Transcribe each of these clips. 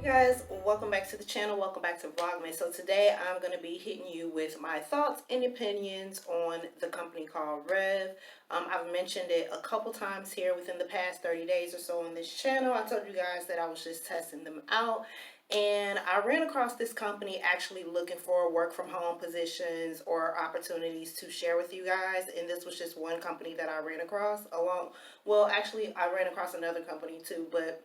Hey guys, welcome back to the channel. Welcome back to Vlogmas. So today I'm going to be hitting you with my thoughts and opinions on the company called Rev. I've mentioned it a couple times here within the past 30 days or so on this channel. I told you guys that I was just testing them out. And I ran across this company actually looking for work from home positions or opportunities to share with you guys. And this was just one company that I ran across actually I ran across another company too, but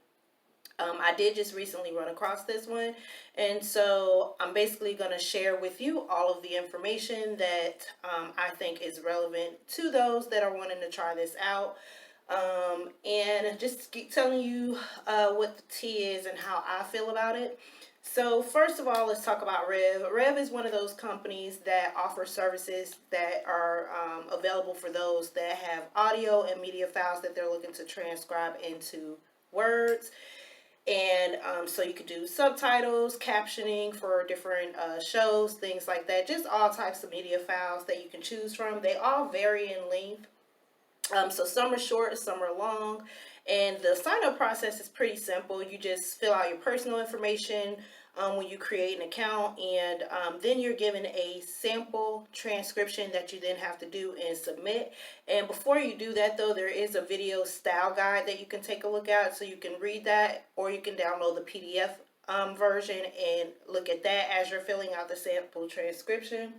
I did just recently run across this one, and so I'm basically going to share with you all of the information that I think is relevant to those that are wanting to try this out, and just keep telling you what the tea is and how I feel about it. So first of all, let's talk about Rev. Rev is one of those companies that offer services that are available for those that have audio and media files that they're looking to transcribe into words. And so you could do subtitles, captioning for different shows, things like that. Just all types of media files that you can choose from. They all vary in length. So some are short, some are long. And the sign-up process is pretty simple. You just fill out your personal information when you create an account, and then you're given a sample transcription that you then have to do and submit. And before you do that, though, there is a video style guide that you can take a look at, so you can read that, or you can download the PDF version and look at that as you're filling out the sample transcription.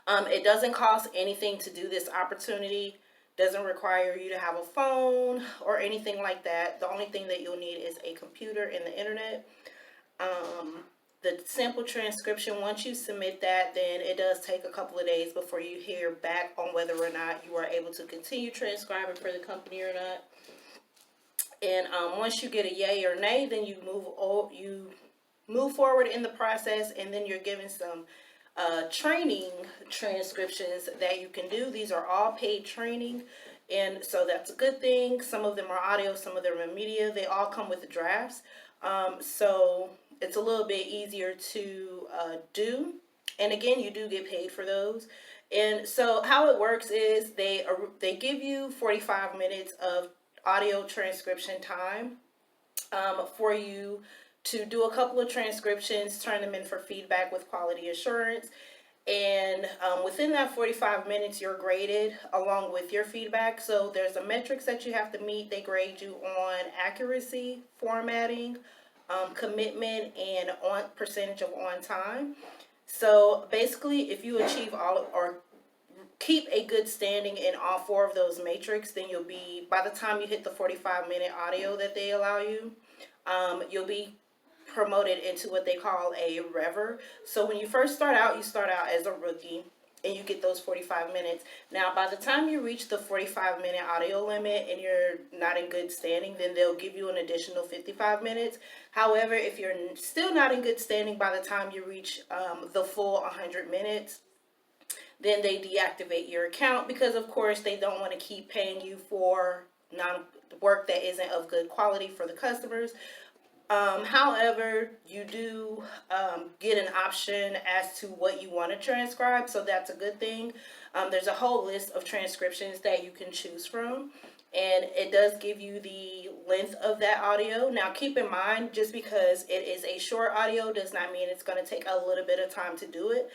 It doesn't cost anything to do this opportunity. Doesn't require you to have a phone or anything like that. The only thing that you'll need is a computer and the internet. The sample transcription, once you submit that, then it does take a couple of days before you hear back on whether or not you are able to continue transcribing for the company or not. And once you get a yay or nay, then you move forward in the process, and then you're given some training transcriptions that you can do. These are all paid training, and so that's a good thing. Some of them are audio, some of them are media. They all come with the drafts, so it's a little bit easier to do. And again, you do get paid for those. And so how it works is they give you 45 minutes of audio transcription time for you to do a couple of transcriptions, turn them in for feedback with quality assurance. And within that 45 minutes, you're graded along with your feedback. So there's a metrics that you have to meet. They grade you on accuracy, formatting, commitment, and on percentage of on time. So basically, if you achieve all or keep a good standing in all four of those matrix, then you'll be, by the time you hit the 45-minute audio that they allow you, you'll be promoted into what they call a rever. So when you first start out, you start out as a rookie and you get those 45 minutes. Now, by the time you reach the 45-minute audio limit and you're not in good standing, then they'll give you an additional 55 minutes. However, if you're still not in good standing by the time you reach the full 100 minutes, then they deactivate your account, because of course they don't want to keep paying you for work that isn't of good quality for the customers. However, you do get an option as to what you want to transcribe, so that's a good thing. There's a whole list of transcriptions that you can choose from, and it does give you the length of that audio. Now, keep in mind, just because it is a short audio does not mean it's going to take a little bit of time to do it.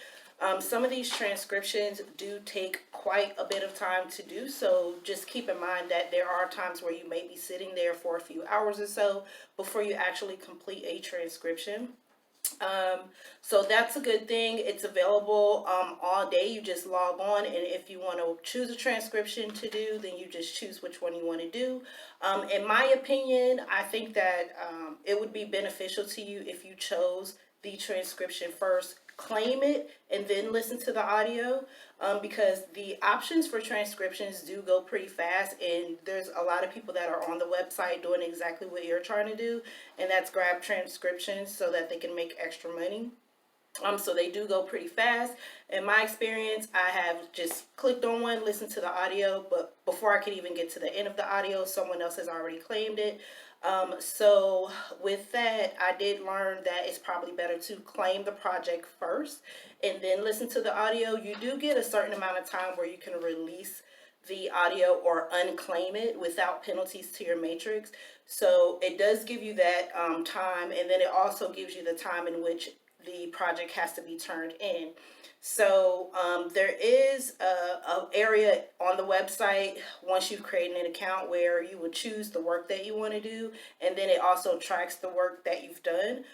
Some of these transcriptions do take quite a bit of time to do, so just keep in mind that there are times where you may be sitting there for a few hours or so before you actually complete a transcription. So that's a good thing. It's available all day. You just log on, and if you want to choose a transcription to do, then you just choose which one you want to do. In my opinion, I think that it would be beneficial to you if you chose the transcription first, claim it, and then listen to the audio, because the options for transcriptions do go pretty fast, and there's a lot of people that are on the website doing exactly what you're trying to do, and that's grab transcriptions so that they can make extra money. So they do go pretty fast. In my experience, I have just clicked on one, listened to the audio, but before I could even get to the end of the audio, someone else has already claimed it. So with that, I did learn that it's probably better to claim the project first and then listen to the audio. You do get a certain amount of time where you can release the audio or unclaim it without penalties to your matrix. So it does give you that time, and then it also gives you the time in which the project has to be turned in. So there is a area on the website once you've created an account where you would choose the work that you want to do, and then it also tracks the work that you've done.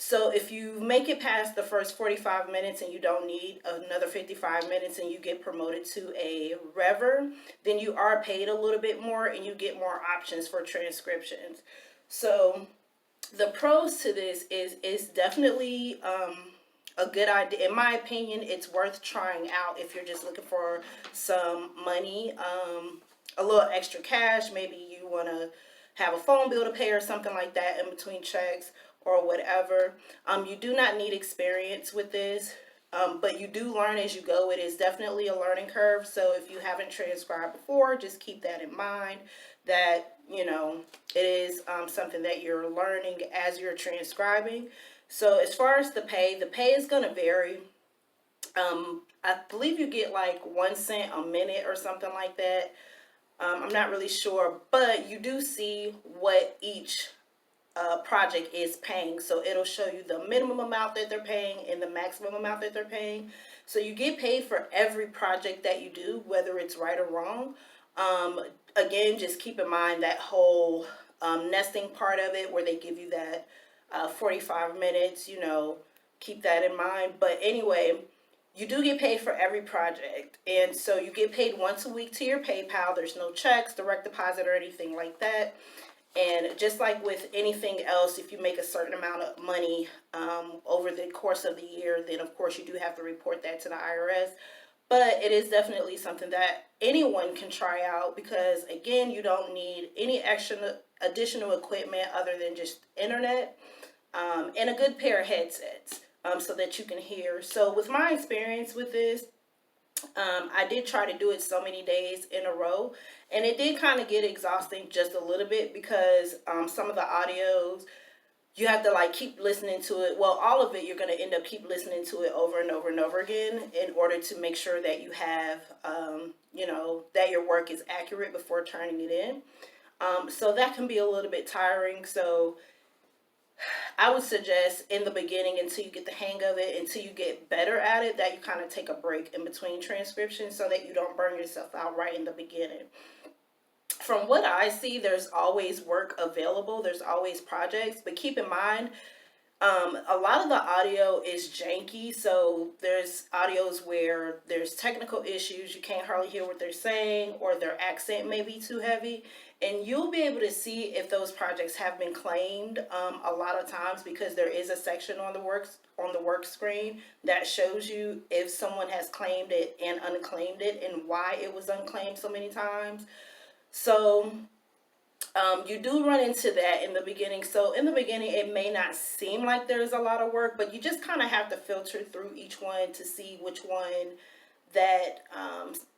So if you make it past the first 45 minutes and you don't need another 55 minutes and you get promoted to a rever, then you are paid a little bit more and you get more options for transcriptions. So the pros to this is definitely a good idea. In my opinion, it's worth trying out if you're just looking for some money, a little extra cash. Maybe you want to have a phone bill to pay or something like that in between checks or whatever. You do not need experience with this, but you do learn as you go. It is definitely a learning curve. So if you haven't transcribed before, just keep that in mind, that, you know, it is something that you're learning as you're transcribing. So as far as the pay is going to vary. I believe you get like 1 cent a minute or something like that. I'm not really sure, but you do see what each project is paying. So it'll show you the minimum amount that they're paying and the maximum amount that they're paying. So you get paid for every project that you do, whether it's right or wrong. Again, just keep in mind that whole nesting part of it where they give you that 45 minutes, you know, keep that in mind. But anyway, you do get paid for every project. And so you get paid once a week to your PayPal. There's no checks, direct deposit, or anything like that. And just like with anything else, if you make a certain amount of money over the course of the year, then of course you do have to report that to the IRS. But it is definitely something that anyone can try out because, again, you don't need any additional equipment other than just internet and a good pair of headsets so that you can hear. So with my experience with this, I did try to do it so many days in a row, and it did kind of get exhausting just a little bit because some of the audios, you have to like keep listening to it. Well, all of it, you're going to end up keep listening to it over and over and over again in order to make sure that you have, you know, that your work is accurate before turning it in. So that can be a little bit tiring. So I would suggest in the beginning, until you get the hang of it, until you get better at it, that you kind of take a break in between transcriptions so that you don't burn yourself out right in the beginning. From what I see, there's always work available. There's always projects, but keep in mind, a lot of the audio is janky. So there's audios where there's technical issues. You can't hardly hear what they're saying, or their accent may be too heavy. And you'll be able to see if those projects have been claimed a lot of times because there is a section on the work screen that shows you if someone has claimed it and unclaimed it and why it was unclaimed so many times. So you do run into that in the beginning. So in the beginning, it may not seem like there's a lot of work, but you just kind of have to filter through each one to see which one that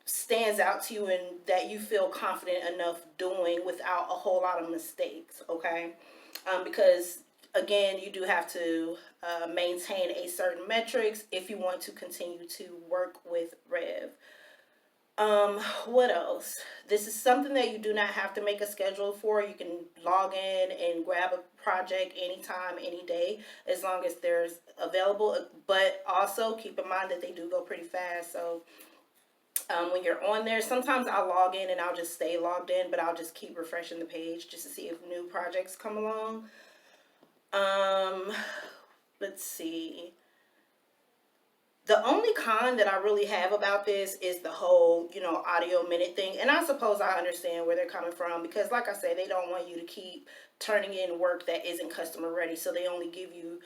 stands out to you and that you feel confident enough doing without a whole lot of mistakes, okay? Because, again, you do have to maintain a certain metrics if you want to continue to work with Rev. What else? This is something that you do not have to make a schedule for. You can log in and grab a project anytime, any day, as long as there's available. But also keep in mind that they do go pretty fast. So when you're on there, sometimes I'll log in and I'll just stay logged in, but I'll just keep refreshing the page just to see if new projects come along. Let's see. The only con that I really have about this is the whole, you know, audio minute thing. And I suppose I understand where they're coming from because, like I said, they don't want you to keep turning in work that isn't customer ready. So they only give you,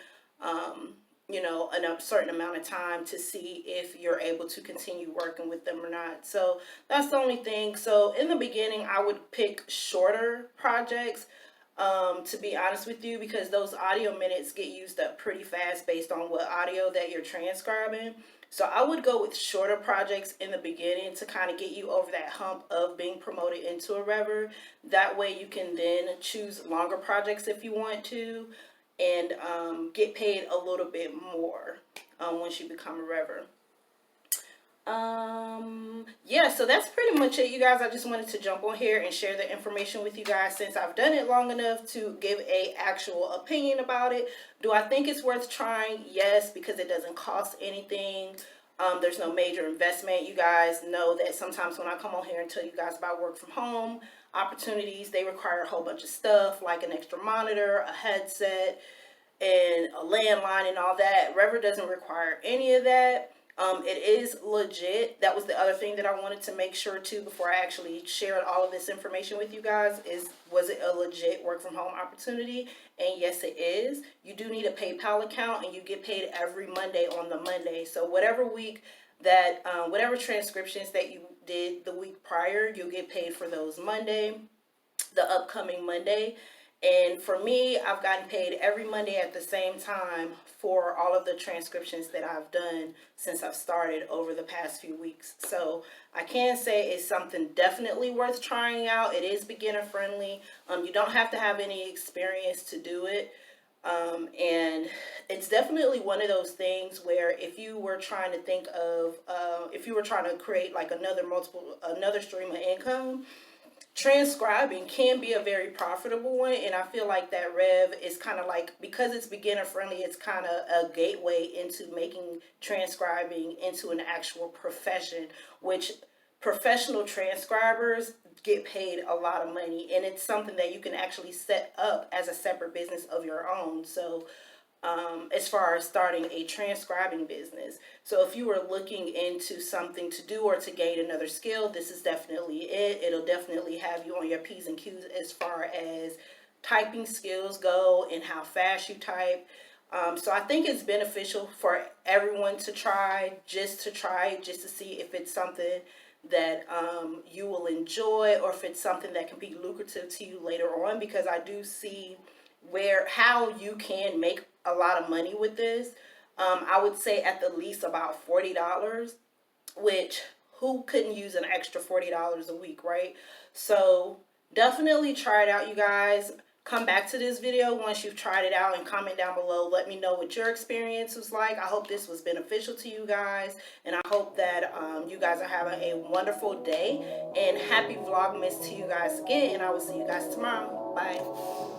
you know, a certain amount of time to see if you're able to continue working with them or not. So that's the only thing. So in the beginning, I would pick shorter projects. To be honest with you, because those audio minutes get used up pretty fast based on what audio that you're transcribing. So I would go with shorter projects in the beginning to kind of get you over that hump of being promoted into a rever. That way you can then choose longer projects if you want to and get paid a little bit more once you become a rever. Yeah, so that's pretty much it, you guys. I just wanted to jump on here and share the information with you guys since I've done it long enough to give a actual opinion about it. Do I think it's worth trying? Yes, because it doesn't cost anything. There's no major investment. You guys know that sometimes when I come on here and tell you guys about work from home opportunities, they require a whole bunch of stuff like an extra monitor, a headset, and a landline and all that. Rever doesn't require any of that. It is legit. That was the other thing that I wanted to make sure too before I actually shared all of this information with you guys is, was it a legit work from home opportunity? And yes, it is. You do need a PayPal account and you get paid every Monday on the Monday. So whatever week that, whatever transcriptions that you did the week prior, you'll get paid for those Monday, the upcoming Monday. And for me, I've gotten paid every Monday at the same time for all of the transcriptions that I've done since I've started over the past few weeks. So I can say it's something definitely worth trying out. It is beginner friendly. You don't have to have any experience to do it. And it's definitely one of those things where if you were trying to think of, if you were trying to create like another stream of income, transcribing can be a very profitable one. And I feel like that Rev is kind of like, because it's beginner friendly, it's kind of a gateway into making transcribing into an actual profession, which professional transcribers get paid a lot of money, and it's something that you can actually set up as a separate business of your own. So as far as starting a transcribing business. So if you are looking into something to do or to gain another skill, this is definitely it. It'll definitely have you on your P's and Q's as far as typing skills go and how fast you type. So I think it's beneficial for everyone to try, just to see if it's something that you will enjoy or if it's something that can be lucrative to you later on, because I do see how you can make a lot of money with this. I would say at the least about $40, which who couldn't use an extra $40 a week, right? So definitely try it out, you guys. Come back to this video once you've tried it out and comment down below. Let me know what your experience was like. I hope this was beneficial to you guys, and I hope that you guys are having a wonderful day, and happy Vlogmas to you guys again, and I will see you guys tomorrow. Bye.